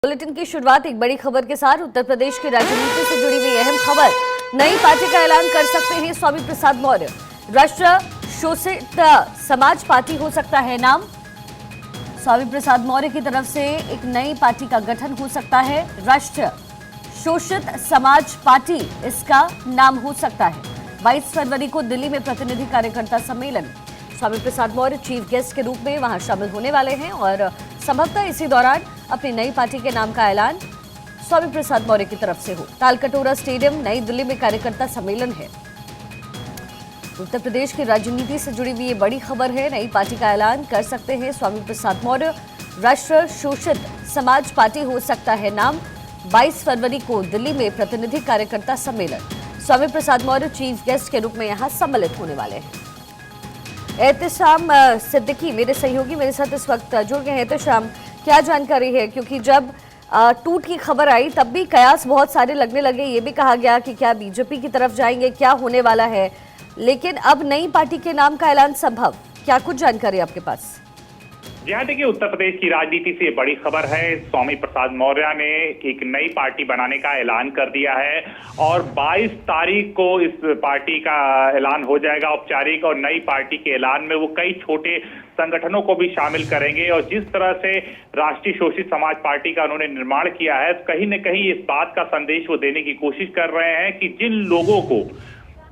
Bulletin की शुरुआत एक बड़ी खबर के साथ। उत्तर प्रदेश की राजनीति से जुड़ी हुई अहम खबर। नई पार्टी का ऐलान कर सकते हैं स्वामी प्रसाद मौर्य। राष्ट्र शोषित समाज पार्टी हो सकता है नाम। स्वामी प्रसाद मौर्य की तरफ से एक नई पार्टी का गठन हो सकता है। राष्ट्र शोषित समाज पार्टी इसका नाम हो सकता है। 22 फरवरी को दिल्ली में प्रतिनिधि कार्यकर्ता सम्मेलन। स्वामी प्रसाद मौर्य चीफ गेस्ट के रूप में वहां शामिल होने वाले हैं और संभवतः इसी दौरान अपनी नई पार्टी के नाम का ऐलान स्वामी प्रसाद मौर्य की तरफ से हो। तालकटोरा स्टेडियम नई दिल्ली में कार्यकर्ता सम्मेलन है। उत्तर प्रदेश की राजनीति से जुड़ी हुई ये बड़ी खबर है। नई पार्टी का ऐलान कर सकते हैं स्वामी प्रसाद मौर्य। राष्ट्र शोषित समाज पार्टी हो सकता है नाम। 22 फरवरी को दिल्ली में प्रतिनिधि कार्यकर्ता सम्मेलन। स्वामी प्रसाद मौर्य चीफ गेस्ट के रूप में यहां सम्मिलित होने वाले हैं। एहतशाम सिद्दीकी मेरे सहयोगी मेरे साथ इस वक्त जुड़ गए हैं। एहतशाम, क्या जानकारी है? क्योंकि जब टूट की खबर आई तब भी कयास बहुत सारे लगने लगे। ये भी कहा गया कि क्या बीजेपी की तरफ जाएंगे, क्या होने वाला है, लेकिन अब नई पार्टी के नाम का ऐलान संभव। क्या कुछ जानकारी आपके पास? जी हाँ, देखिए उत्तर प्रदेश की राजनीति से बड़ी खबर है। स्वामी प्रसाद मौर्य ने एक नई पार्टी बनाने का ऐलान कर दिया है और 22 तारीख को इस पार्टी का ऐलान हो जाएगा औपचारिक। और नई पार्टी के ऐलान में वो कई छोटे संगठनों को भी शामिल करेंगे। और जिस तरह से राष्ट्रीय शोषित समाज पार्टी का उन्होंने निर्माण किया है, कहीं न कहीं इस बात का संदेश वो देने की कोशिश कर रहे हैं कि जिन लोगों को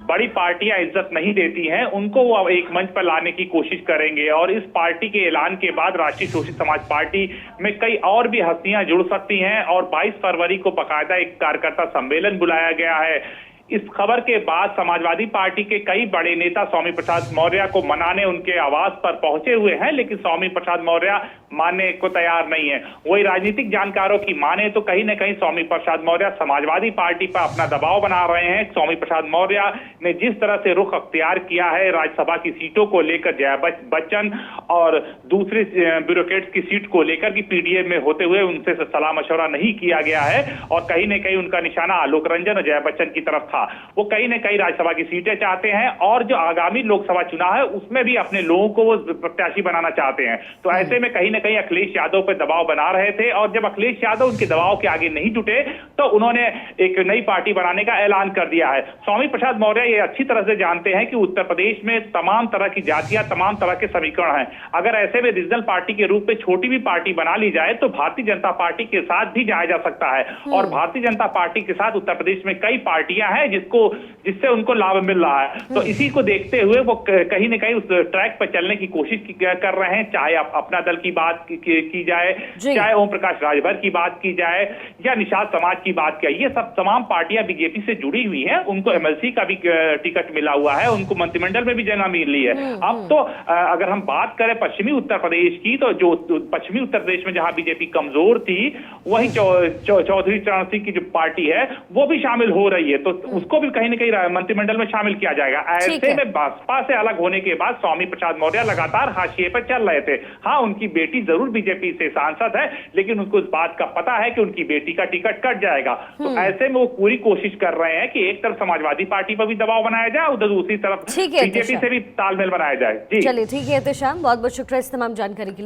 बड़ी पार्टियां इज्जत नहीं देती हैं, उनको वो एक मंच पर लाने की कोशिश करेंगे। और इस पार्टी के ऐलान के बाद राष्ट्रीय शोषित समाज पार्टी में कई और भी हस्तियां जुड़ सकती हैं। और 22 फरवरी को बाकायदा एक कार्यकर्ता सम्मेलन बुलाया गया है। इस खबर के बाद समाजवादी पार्टी के कई बड़े नेता स्वामी प्रसाद मौर्य को मनाने उनके आवास पर पहुंचे हुए हैं, लेकिन स्वामी प्रसाद मौर्य मानने को तैयार नहीं है। वही राजनीतिक जानकारों की माने तो कहीं न कहीं स्वामी प्रसाद मौर्य समाजवादी पार्टी पर अपना दबाव बना रहे हैं। स्वामी प्रसाद मौर्य ने जिस तरह से रुख अख्तियार किया है राज्यसभा की सीटों को लेकर, जया बच्चन और दूसरी ब्यूरोक्रेट्स की सीट को लेकर की पीडीए में होते हुए उनसे सलाह मशवरा नहीं किया गया है। और कहीं न कहीं उनका निशाना आलोक रंजन और जया बच्चन की तरफ था। वो कहीं न कहीं राज्यसभा की सीटें चाहते हैं और जो आगामी लोकसभा चुनाव है उसमें भी अपने लोगों को वो प्रत्याशी बनाना चाहते हैं। तो ऐसे में कहीं न कहीं अखिलेश यादव पर दबाव बना रहे थे। और जब अखिलेश यादव उनके दबाव के आगे नहीं जुटे तो उन्होंने एक नई पार्टी बनाने का ऐलान कर दिया है। स्वामी प्रसाद मौर्य ये अच्छी तरह से जानते हैं कि उत्तर प्रदेश में तमाम तरह की जातियां, तमाम तरह के समीकरण हैं। अगर ऐसे में रीजनल पार्टी के रूप में छोटी भी पार्टी बना ली जाए तो भारतीय जनता पार्टी के साथ भी जाया जा सकता है। और भारतीय जनता पार्टी के साथ उत्तर प्रदेश में कई पार्टियां हैं जिससे उनको लाभ मिल रहा है। तो इसी को देखते हुए वो कहीं न कहीं उस ट्रैक पर चलने की कोशिश कर रहे हैं। चाहे अपना दल की बात की जाए, चाहे ओम प्रकाश राजभर की बात की जाए या निषाद समाज की बात की, ये सब तमाम पार्टियां बीजेपी से जुड़ी हुई हैं। उनको एमएलसी का भी टिकट मिला हुआ है, उनको मंत्रिमंडल में भी जगह मिली है। अब तो अगर हम बात करें पश्चिमी उत्तर प्रदेश की, तो जो पश्चिमी उत्तर प्रदेश में जहां बीजेपी कमजोर थी, वही चौधरी चरण सिंह की जो पार्टी है वो भी शामिल हो रही है। तो उसको भी कहीं न कहीं मंत्रिमंडल में शामिल किया जाएगा। ऐसे में बसपा से अलग होने के बाद स्वामी प्रसाद मौर्य लगातार हाशिए पर चल रहे थे। हाँ, उनकी बेटी जरूर बीजेपी से सांसद है, लेकिन उनको इस बात का पता है कि उनकी बेटी का टिकट कट जाएगा। तो ऐसे में वो पूरी कोशिश कर रहे हैं कि एक तरफ समाजवादी पार्टी पर भी दबाव बनाया जाए, उधर दूसरी तरफ बीजेपी से भी तालमेल बनाया जाए। जी चलिए, ठीक है एहतशाम, बहुत बहुत शुक्रिया इस तमाम जानकारी के लिए।